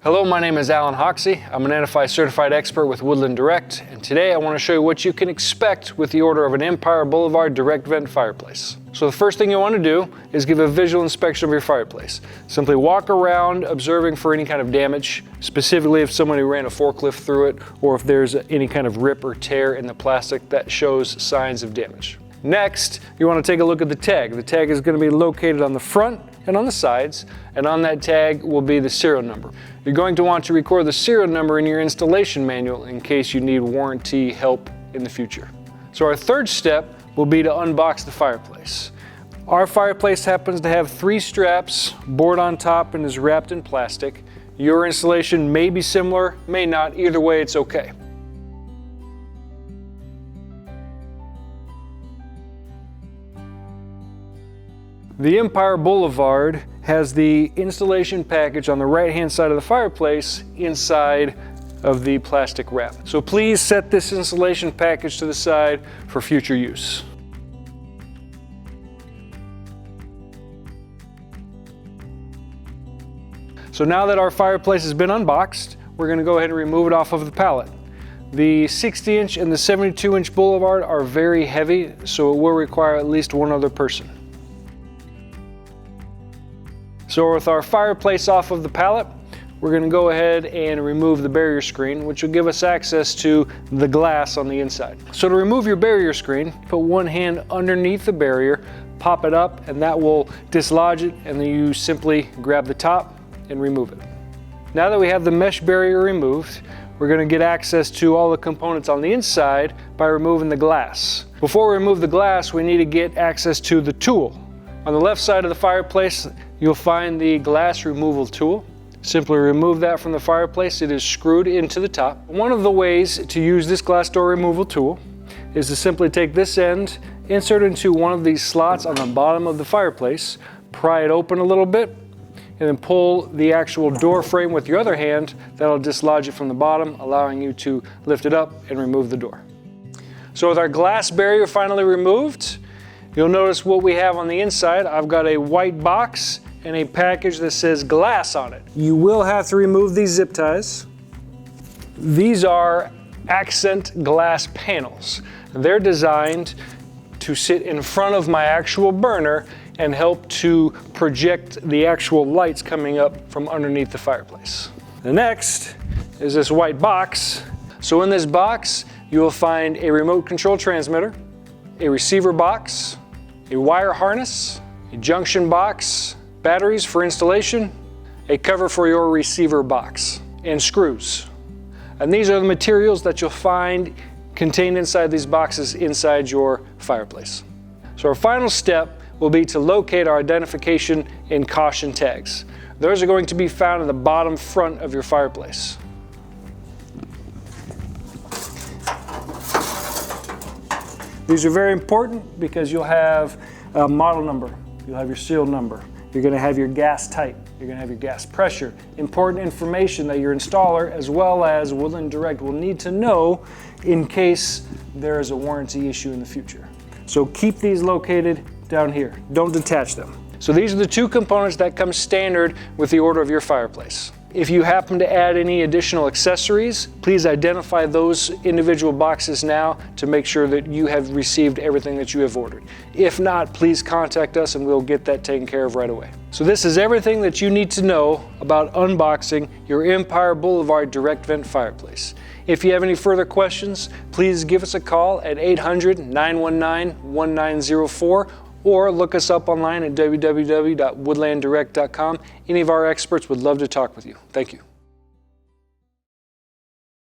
Hello, my name is Alan Hoxie. I'm an NFI certified expert with Woodland Direct, and today I want to show you what you can expect with the order of an Empire Boulevard direct vent fireplace. So the first thing you want to do is give a visual inspection of your fireplace. Simply walk around observing for any kind of damage, specifically if somebody ran a forklift through it or if there's any kind of rip or tear in the plastic that shows signs of damage. Next, you want to take a look at the tag. The tag is going to be located on the front and on the sides, and on that tag will be the serial number. You're going to want to record the serial number in your installation manual in case you need warranty help in the future. So our third step will be to unbox the fireplace. Our fireplace happens to have 3 straps, board on top, and is wrapped in plastic. Your installation may be similar, may not. Either way, it's okay. The Empire Boulevard has the installation package on the right-hand side of the fireplace inside of the plastic wrap. So please set this installation package to the side for future use. So now that our fireplace has been unboxed, we're going to go ahead and remove it off of the pallet. The 60-inch and the 72-inch Boulevard are very heavy, so it will require at least one other person. So with our fireplace off of the pallet, we're going to go ahead and remove the barrier screen, which will give us access to the glass on the inside. So to remove your barrier screen, put one hand underneath the barrier, pop it up, and that will dislodge it, and then you simply grab the top and remove it. Now that we have the mesh barrier removed, we're going to get access to all the components on the inside by removing the glass. Before we remove the glass, we need to get access to the tool. On the left side of the fireplace, you'll find the glass removal tool. Simply remove that from the fireplace. It is screwed into the top. One of the ways to use this glass door removal tool is to simply take this end, insert it into one of these slots on the bottom of the fireplace, pry it open a little bit, and then pull the actual door frame with your other hand. That'll dislodge it from the bottom, allowing you to lift it up and remove the door. So with our glass barrier finally removed, you'll notice what we have on the inside. I've got a white box and a package that says glass on it. You will have to remove these zip ties. These are accent glass panels. They're designed to sit in front of my actual burner and help to project the actual lights coming up from underneath the fireplace. The next is this white box. So in this box, you will find a remote control transmitter, a receiver box, a wire harness, a junction box, batteries for installation, a cover for your receiver box, and screws. And these are the materials that you'll find contained inside these boxes inside your fireplace. So our final step will be to locate our identification and caution tags. Those are going to be found in the bottom front of your fireplace. These are very important because you'll have a model number, you'll have your serial number, you're going to have your gas type, you're going to have your gas pressure, important information that your installer as well as Woodland Direct will need to know in case there is a warranty issue in the future. So keep these located down here, don't detach them. So these are the 2 components that come standard with the order of your fireplace. If you happen to add any additional accessories, please identify those individual boxes now to make sure that you have received everything that you have ordered. If not, please contact us and we'll get that taken care of right away. So this is everything that you need to know about unboxing your Empire Boulevard direct vent fireplace. If you have any further questions, please give us a call at 800-919-1904 or look us up online at www.woodlanddirect.com. Any of our experts would love to talk with you. Thank you.